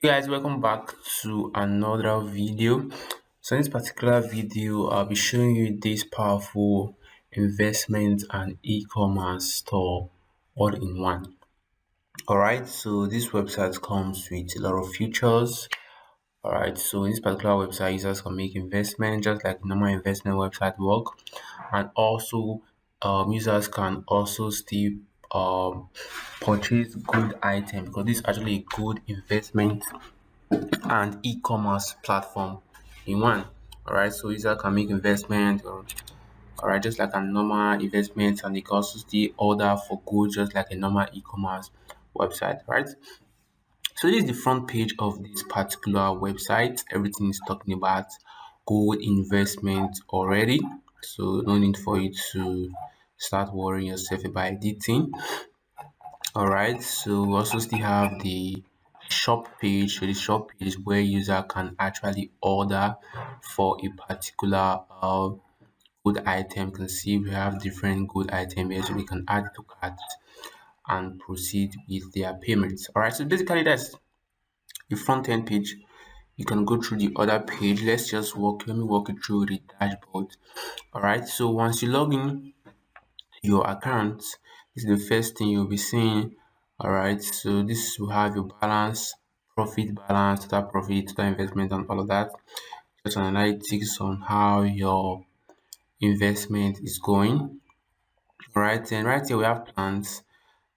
Hey guys, welcome back to another video. So in this particular video, I'll be showing you this powerful investment and e-commerce store all in one. Alright, so this website comes with a lot of features. Alright, so in this particular website, users can make investment just like normal investment website work, and also users can also still um, purchase good items because this is actually a good investment and e-commerce platform in one. All right, so user can make investment, all right, just like a normal investment, and they can also still order for goods just like a normal e-commerce website, right? So this is the front page of this particular website. Everything is talking about gold investment already, so no need for you to start worrying yourself about editing. All right, so we also still have the shop page. So the shop page is where user can actually order for a particular good item. You can see we have different good item here, so they can add to cart and proceed with their payments. All right, so basically that's the front end page. You can go through the other page. Let me walk you through the dashboard. All right, so once you log in your account, this is the first thing you'll be seeing. All right, so this will have your balance, profit balance, total profit, total investment, and all of that. Just an analytics on how your investment is going. All right, and right here we have plans.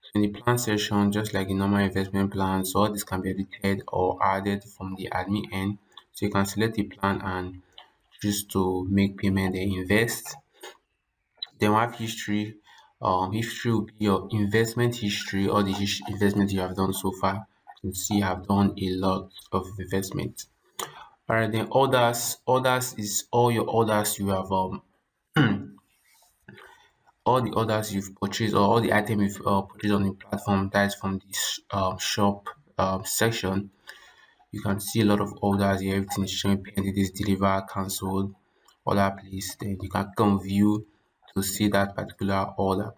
So in the plan section, just like the normal investment plan, so all this can be edited or added from the admin end. So you can select the plan and choose to make payment and invest. Then we have history. History will be your investment history, all the investment you have done so far. You can see you have done a lot of investment. All right, then orders. Orders is all your orders you have all the orders you've purchased or all the items you've purchased on the platform. That is from this shop section. You can see a lot of orders here. Everything is showing pending, this deliver, cancelled, order placed. Then you can come view to see that particular order.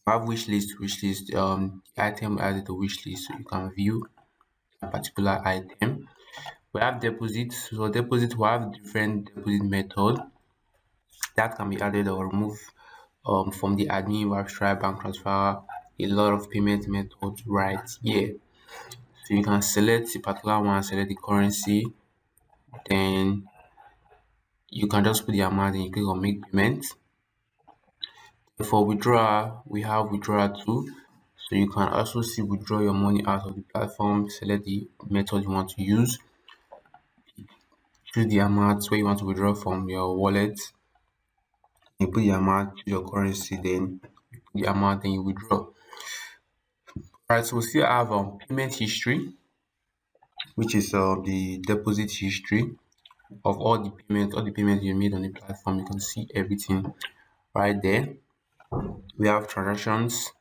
I have wish list, the item added to wish list, so you can view a particular item. We have deposit. So deposit, we have different deposit method that can be added or removed from the admin. We have Stripe, bank transfer, a lot of payment methods right here. So you can select the particular one, select the currency, then you can just put the amount and you click on make payment. For withdrawal, we have withdrawal too. So you can also see withdraw your money out of the platform, select the method you want to use, choose the amount where you want to withdraw from your wallet, you put the amount, choose your currency, then you put the amount, then you withdraw. Alright, so we still have payment history, which is the deposit history of all the payments you made on the platform. You can see everything right there. We have transactions,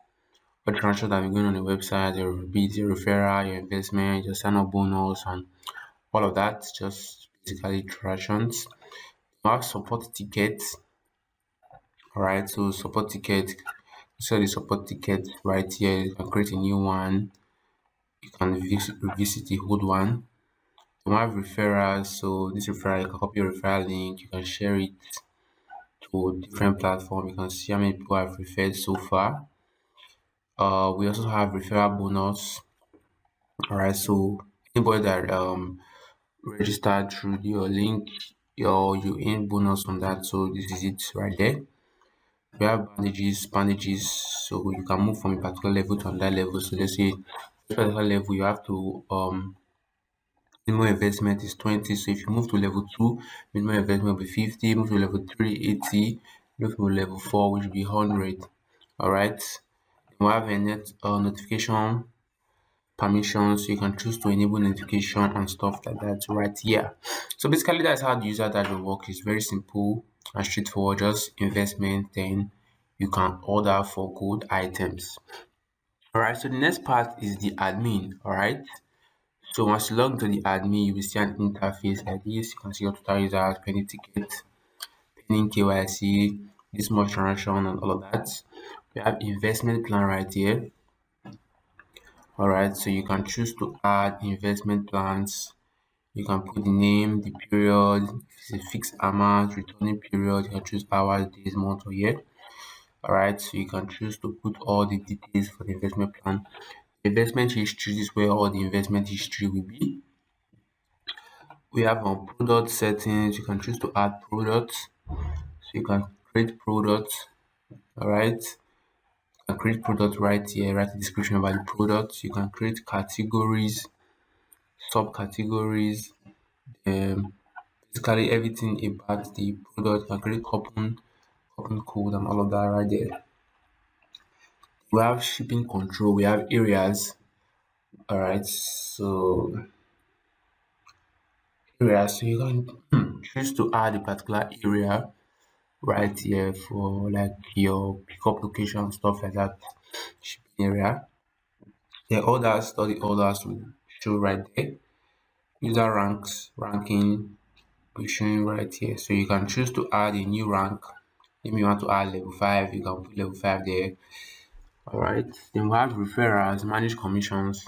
what transactions that are going on the website, your rebate, your referral, your investment, your sign up bonus, and all of that. Just basically transactions. We have support tickets. All right, so support ticket. So the support ticket right here, you can create a new one. You can revisit the old one. We have referrals. So this referral, you can copy your referral link. You can share it to different platform. You can see how many people have referred so far. We also have referral bonus. All right, so anybody that registered through your link, you earn bonus on that. So this is it right there. We have bandages, so you can move from a particular level to another level. So let's say this particular level you have to minimum investment is 20. So if you move to level 2, minimum investment will be 50, move to level 3, 80, move to level 4, which will be 100. Alright. We have a notification permissions, so you can choose to enable notification and stuff like that right here. So basically that's how the user dashboard works. It's very simple and straightforward, just investment, then you can order for good items. All right, so the next part is the admin. All right, so once you log into the admin, you will see an interface like this. You can see your total users, pending tickets, pending KYC, this much transaction, and all of that. We have investment plan right here. All right, so you can choose to add investment plans. You can put the name, the period, if it's a fixed amount, returning period, you can choose hours, days, month, or year. All right, so you can choose to put all the details for the investment plan. Investment history is where all the investment history will be. We have product settings. You can choose to add products. So you can create products. All right, you can create product right here. Write a description about the product. You can create categories, subcategories, um, basically everything about the product. You can create coupon code and all of that right there. We have shipping control. We have areas. All right, so areas. So you can choose to add a particular area right here for like your pickup location, stuff like that, shipping area. The orders, all the orders will show right there. User ranks, ranking will showing right here. So you can choose to add a new rank. If you want to add level 5, you can put level 5 there. Alright. Then we have referrals, manage commissions.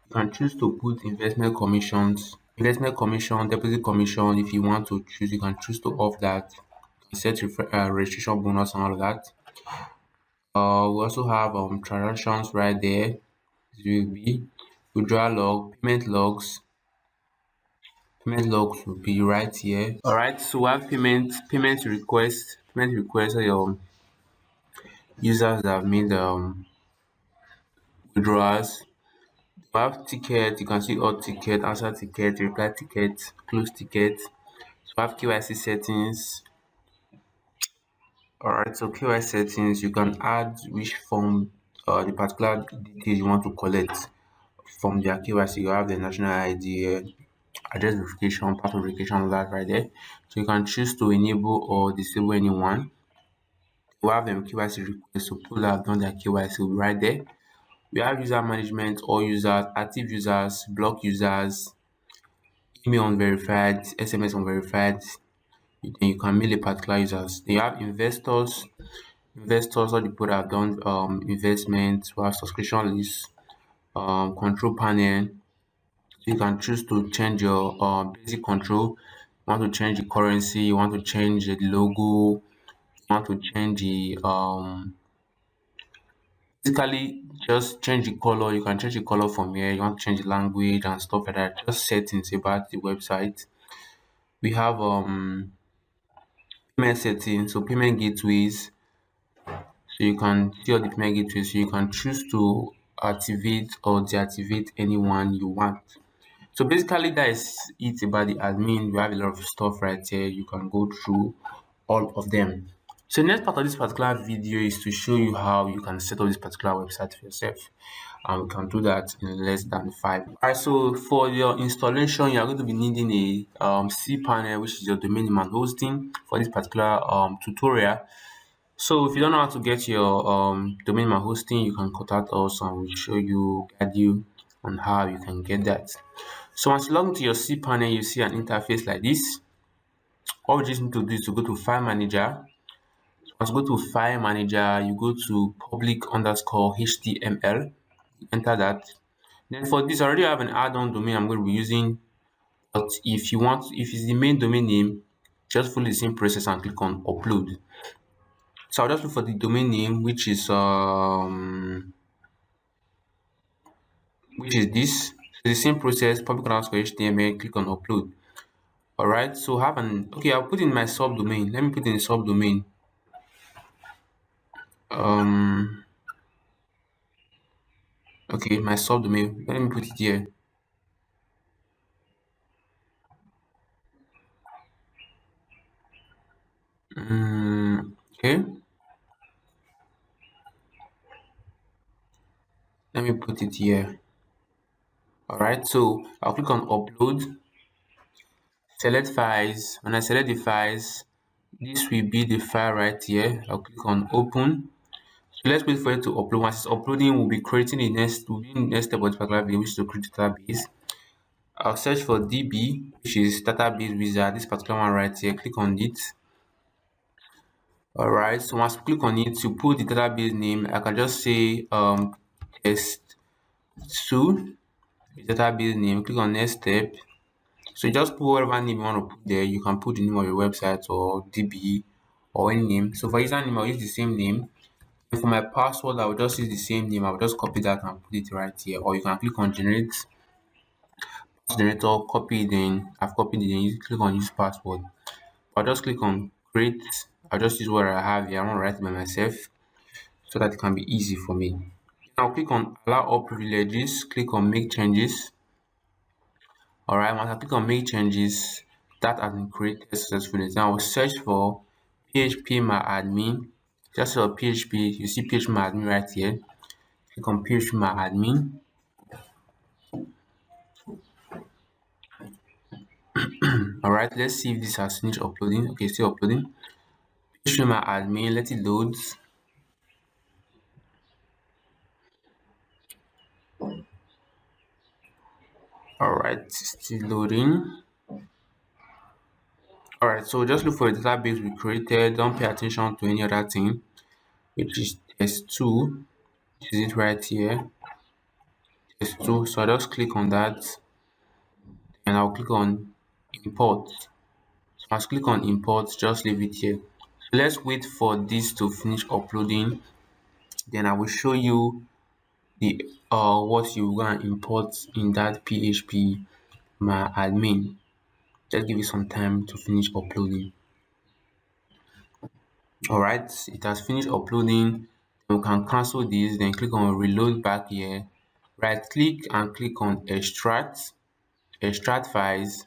You can choose to put investment commissions, investment commission, deposit commission. If you want to choose, you can choose to off that. You can set registration bonus and all of that. We also have transactions right there. This will be withdrawal log, payment logs will be right here. All right, so we have payment request are your users that have made withdrawals. We have ticket, you can see all ticket, answer ticket, reply ticket, close ticket. So we have KYC settings. All right, so KYC settings, you can add which form, the particular details you want to collect from their KYC. You have the national ID, address verification, password verification, all that right there. So you can choose to enable or disable anyone. We have KYC request, so people that have done their KYC will be right there. We have user management, all users, active users, block users, email unverified, SMS unverified. Then you can mail a particular users. Then you have investors, all the people that have done investments. We have subscription list, control panel. You can choose to change your basic control. You want to change the currency, you want to change the logo, you want to change the basically just change the color. You can change the color from here. You want to change the language and stuff like that. Just settings about the website. We have payment settings, so payment gateways. So you can see all the payment gateways. So you can choose to activate or deactivate anyone you want. So basically that is it about the admin. We have a lot of stuff right here. You can go through all of them. So next part of this particular video is to show you how you can set up this particular website for yourself. And we can do that in less than 5. Alright, so for your installation, you are going to be needing a cPanel, which is your domain name and hosting for this particular tutorial. So if you don't know how to get your domain name and hosting, you can contact us and we'll show you, guide you on how you can get that. So once you log into your cPanel, you see an interface like this. All you just need to do is to go to File Manager. Once you go to File Manager, you go to public_HTML. Enter that. Then for this, I already have an add-on domain I'm going to be using. But if you want, if it's the main domain name, just follow the same process and click on Upload. So I'll just look for the domain name, which is this. So the same process, public_HTML. Click on Upload. All right. So have an I'll put in my subdomain. Let me put in the subdomain. Okay, my subdomain. Let me put it here. Okay. Let me put it here. All right. So I'll click on Upload. Select files. When I select the files, this will be the file right here. I'll click on Open. So let's wait for it to upload. Once it's uploading, we'll be creating the next step of this particular video, which is to create a database. I'll search for DB, which is database wizard. This particular one right here. Click on it. All right. So once you click on it, you put the database name. I can just say test Two, database name, click on next step. So just put whatever name you want to put there. You can put the name of your website or DB or any name. So for username, I'll use the same name. And for my password, I will just use the same name. I'll just copy that and put it right here. Or you can click on generate generator, copy it in. I've copied it in. You click on use password. I'll just click on create. I'll just use what I have here. I want to write it by myself so that it can be easy for me. Now click on allow all privileges. Click on make changes. Alright, once I click on make changes, that has been created successfully. Now I will search for PHP my admin. Just for PHP, you see PHP my admin right here. Click on PHP my admin. Alright, let's see if this has finished uploading. Okay, still uploading. PHP my admin, let it load. Alright, still loading. Alright, so just look for the database we created. Don't pay attention to any other thing, which is S2. Is it right here? S2. So I just click on that and I'll click on import. So I click on import, just leave it here. So let's wait for this to finish uploading. Then I will show you the what you gonna import in that PHP my admin. Just give it some time to finish uploading. Alright, it has finished uploading. You can cancel this, then click on reload back here. Right click and click on extract files,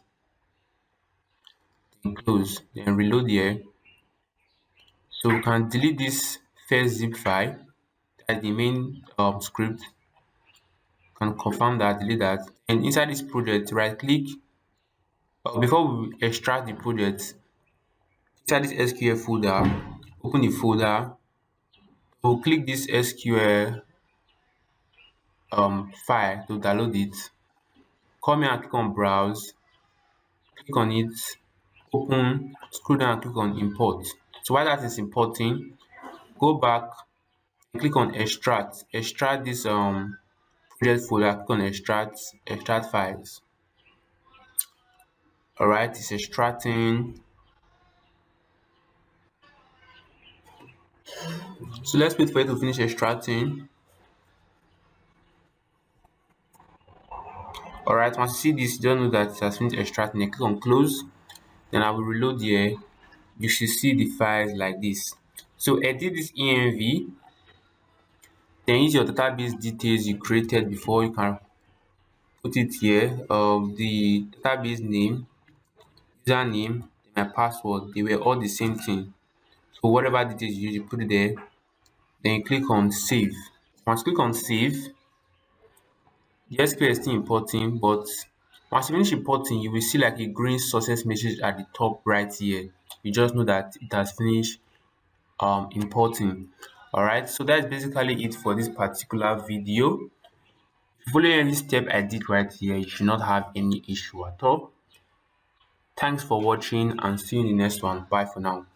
then close, then reload here. So we can delete this first zip file, that's the main script. Can confirm that, delete that. And inside this project, right click. Before we extract the project, inside this SQL folder, open the folder. We'll click this SQL file to download it. Come here and click on browse, click on it, open, scroll down and click on import. So while that is importing, go back and click on extract this project folder, click on extract files. Alright, it's extracting. So let's wait for it to finish extracting. Alright, once you see this, you don't know that it has finished extracting. Then click on close. Then I will reload here. You should see the files like this. So edit this env, then use your database details you created before. You can put it here. The database name, username, my password, they were all the same thing. So whatever details you use, you put it there. Then you click on save. Once you click on save, the SQL is still importing, but once you finish importing, you will see like a green success message at the top right here. You just know that it has finished importing. Alright, so that's basically it for this particular video. If you follow any step I did right here, you should not have any issue at all. Thanks for watching and see you in the next one. Bye for now.